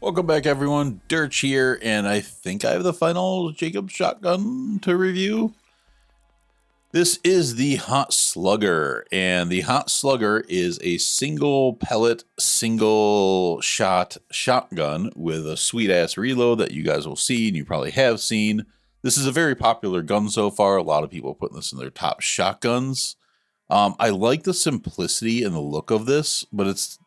Welcome back, everyone. Dirch here, and I think I have the final Jakobs shotgun to review. This is the Hot Slugger, and the Hot Slugger is a single pellet, single shot shotgun with a sweet ass reload that you guys will see, and you probably have seen. This is a very popular gun so far. A lot of people are putting this in their top shotguns. I like the simplicity and the look of this, but it's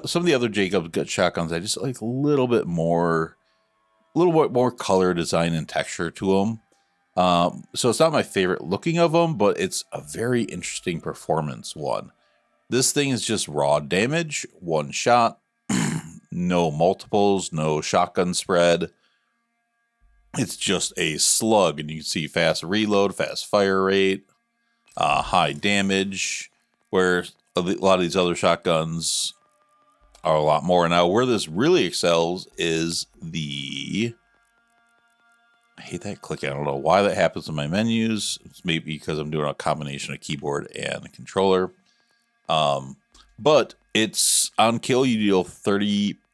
some of the other Jakobs gut shotguns, I just like a little bit more color design and texture to them. So it's not my favorite looking of them, but it's a very interesting performance one. This thing is just raw damage, one shot, no multiples, no shotgun spread. It's just a slug, and you can see fast reload, fast fire rate, high damage, where a lot of these other shotguns are a lot more. Now, where this really excels is I hate that clicking. I don't know why that happens in my menus. It's maybe because I'm doing a combination of keyboard and controller. But it's on kill, you deal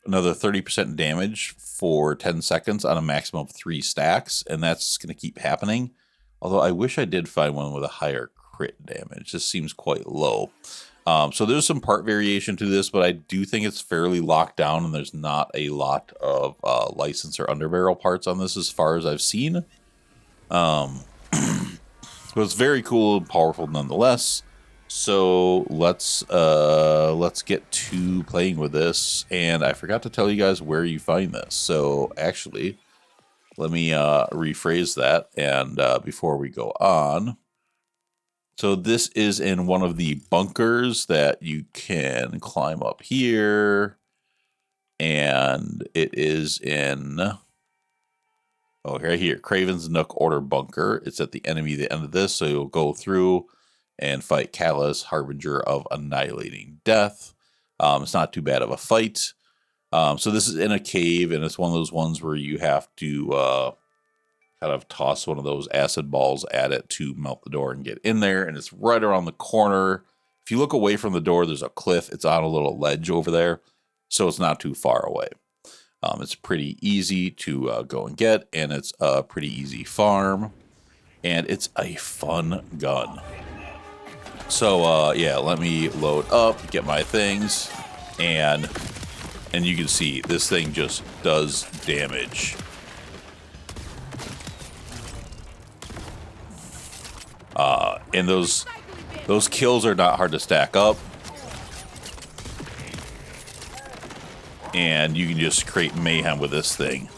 another 30% damage for 10 seconds on a maximum of 3 stacks, and that's going to keep happening. Although I wish I did find one with a higher crit damage. This seems quite low. So there's some part variation to this, but I do think it's fairly locked down, and there's not a lot of license or underbarrel parts on this as far as I've seen. But it's very cool and powerful nonetheless. So let's get to playing with this. And I forgot to tell you guys where you find this. So actually, let me rephrase that. And before we go on. So this is in one of the bunkers that you can climb up here. And it is in, right here, Craven's Nook Order Bunker. It's at the enemy at the end of this. So you'll go through and fight Callus, Harbinger of Annihilating Death. It's not too bad of a fight. So this is in a cave, and it's one of those ones where you have to kind of toss one of those acid balls at it to melt the door and get in there. And it's right around the corner. If you look away from the door, there's a cliff. It's on a little ledge over there, so it's not too far away. It's pretty easy to go and get, and it's a pretty easy farm, and it's a fun gun. So yeah, let me load up, get my things, and you can see this thing just does damage. And those kills are not hard to stack up. And you can just create mayhem with this thing.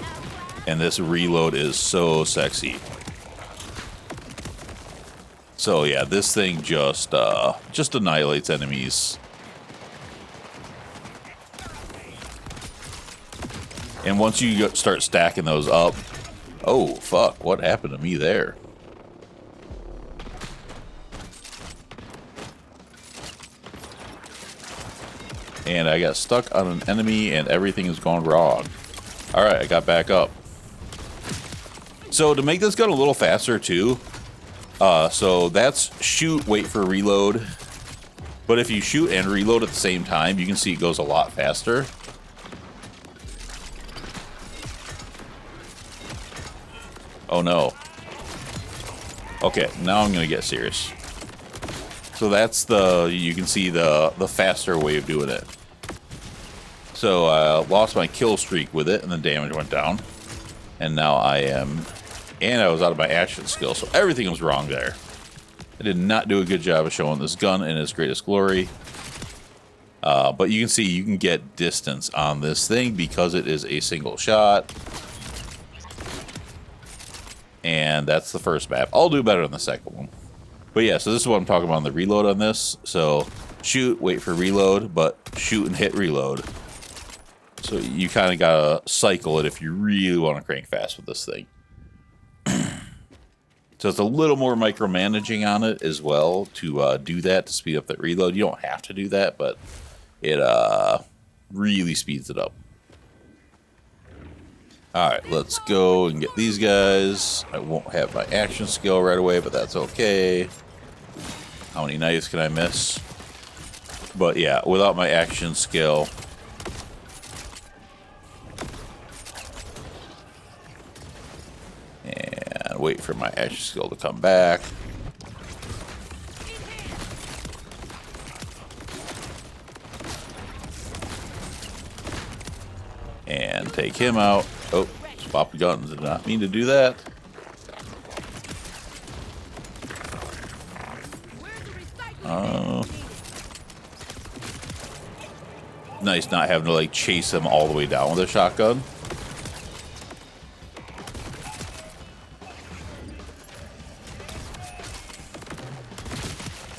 And this reload is so sexy. So yeah, this thing just annihilates enemies. And once you start stacking those up, oh fuck, what happened to me there? And I got stuck on an enemy, and everything is going wrong. All right, I got back up. So to make this gun a little faster too, so that's shoot, wait for reload. But if you shoot and reload at the same time, you can see it goes a lot faster. Oh no. Okay, now I'm gonna get serious. So that's you can see the faster way of doing it. So I lost my kill streak with it, and the damage went down. And now I was out of my action skill, so everything was wrong there. I did not do a good job of showing this gun in its greatest glory. But you can see you can get distance on this thing because it is a single shot. And that's the first map. I'll do better in the second one. But yeah, so this is what I'm talking about on the reload on this. So shoot, wait for reload, but shoot and hit reload. So you kind of gotta cycle it if you really want to crank fast with this thing. So it's a little more micromanaging on it as well to do that, to speed up that reload. You don't have to do that, but it really speeds it up. Alright, let's go and get these guys. I won't have my action skill right away, but that's okay. How many knives can I miss? But yeah, without my action skill, And wait for my action skill to come back. And take him out. Oh, swap guns. Did not mean to do that. Nice not having to like chase him all the way down with a shotgun.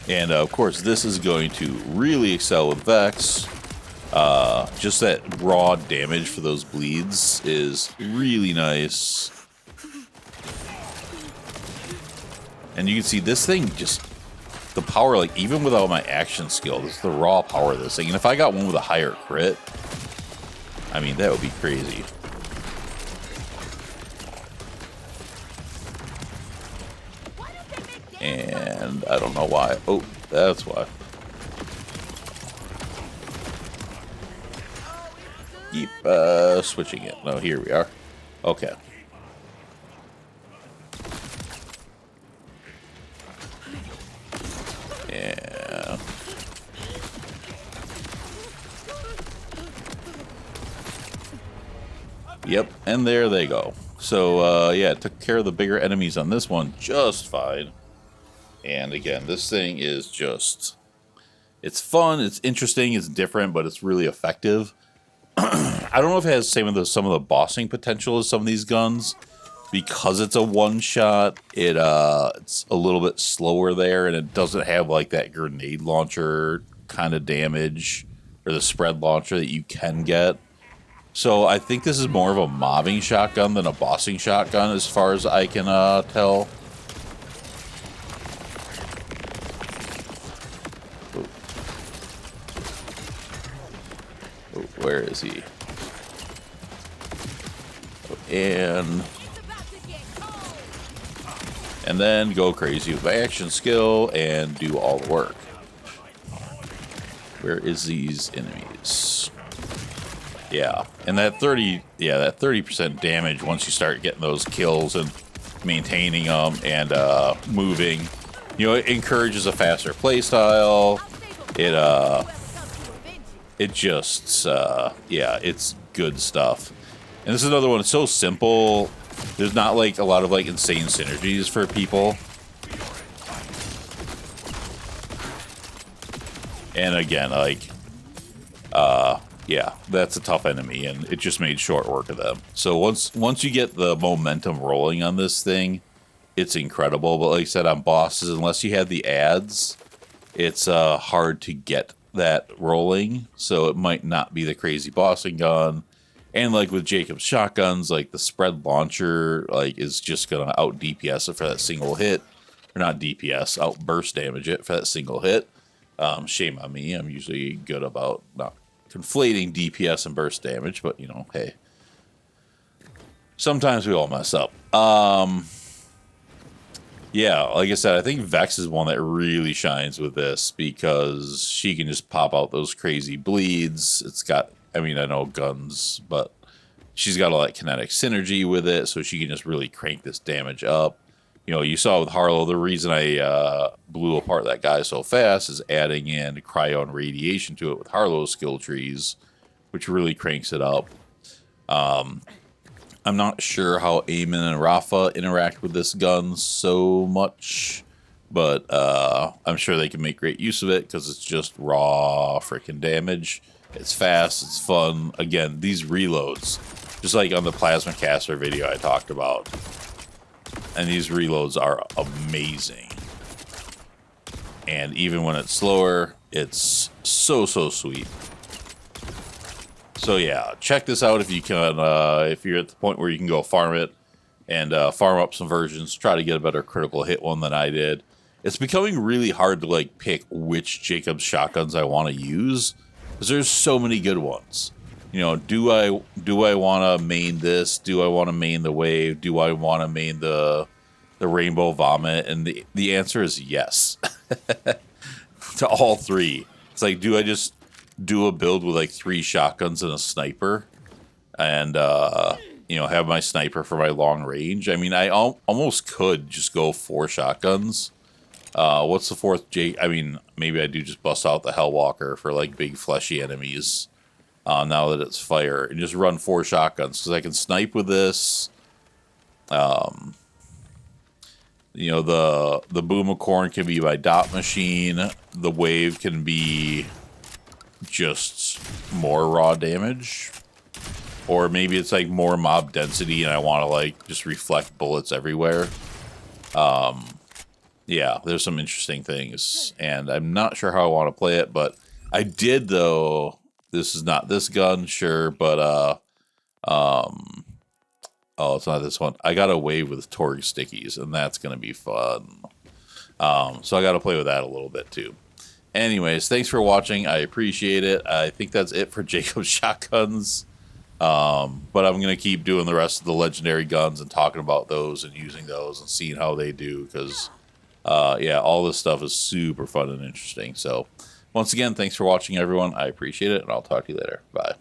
And of course, this is going to really excel with Vex. Just that raw damage for those bleeds is really nice. And you can see this thing just, the power, like even without my action skill, this is the raw power of this thing. And if I got one with a higher crit, I mean, that would be crazy. And I don't know why. Oh, that's why. Keep switching it. No, here we are. Okay. Yeah. Yep, and there they go. So, yeah, took care of the bigger enemies on this one just fine. And again, this thing is just, it's fun, it's interesting, it's different, but it's really effective. I don't know if it has some of the bossing potential as some of these guns. Because it's a one-shot, it's a little bit slower there, and it doesn't have like that grenade launcher kind of damage, or the spread launcher that you can get. So I think this is more of a mobbing shotgun than a bossing shotgun as far as I can tell. Oh, where is he? And then go crazy with my action skill and do all the work. Where is these enemies? Yeah, and that 30% damage once you start getting those kills and maintaining them and moving, you know, it encourages a faster play style. It just yeah, it's good stuff. And this is another one. It's so simple. There's not like a lot of like insane synergies for people. And again, like, yeah, that's a tough enemy, and it just made short work of them. So once you get the momentum rolling on this thing, it's incredible. But like I said, on bosses, unless you have the ads, it's hard to get that rolling. So it might not be the crazy bossing gun. And like with Jakobs shotguns, like the spread launcher, like is just gonna out DPS it for that single hit, or not DPS, out burst damage it for that single hit. Shame on me. I'm usually good about not conflating DPS and burst damage, but you know, hey, sometimes we all mess up. Yeah, like I said, I think Vex is one that really shines with this because she can just pop out those crazy bleeds. It's got, I mean, I know guns, but she's got all that kinetic synergy with it, so she can just really crank this damage up. You know, you saw with Harlow, the reason I blew apart that guy so fast is adding in cryo and radiation to it with Harlow's skill trees, which really cranks it up. I'm not sure how Eamon and Rafa interact with this gun so much, but I'm sure they can make great use of it because it's just raw freaking damage. It's fast, it's fun. Again, these reloads, just like on the Plasma Caster video I talked about, and these reloads are amazing. And even when it's slower, it's so sweet. So yeah, check this out if you can, if you're at the point where you can go farm it and farm up some versions, try to get a better critical hit one than I did. It's becoming really hard to like pick which Jakobs shotguns I want to use because there's so many good ones. You know, do I want to main this? Do I want to main the wave? Do I want to main the rainbow vomit? And the answer is yes to all three. It's like, do I just do a build with like 3 shotguns and a sniper, and you know, have my sniper for my long range. I mean, I almost could just go 4 shotguns. What's the 4th I mean, maybe I do just bust out the Hellwalker for like big fleshy enemies. Now that it's fire, and just run 4 shotguns because I can snipe with this. You know, the boom of corn can be my dot machine. The wave can be just more raw damage, or maybe it's like more mob density, and I want to like just reflect bullets everywhere. Yeah, there's some interesting things, and I'm not sure how I want to play it, but I did though. This is not this gun, sure, but oh, it's not this one. I got a wave with Tori stickies, and that's going to be fun. So I got to play with that a little bit, too. Anyways, thanks for watching. I appreciate it. I think that's it for Jakobs shotguns. But I'm going to keep doing the rest of the legendary guns and talking about those and using those and seeing how they do. Because, yeah, all this stuff is super fun and interesting. So, once again, thanks for watching, everyone. I appreciate it, and I'll talk to you later. Bye.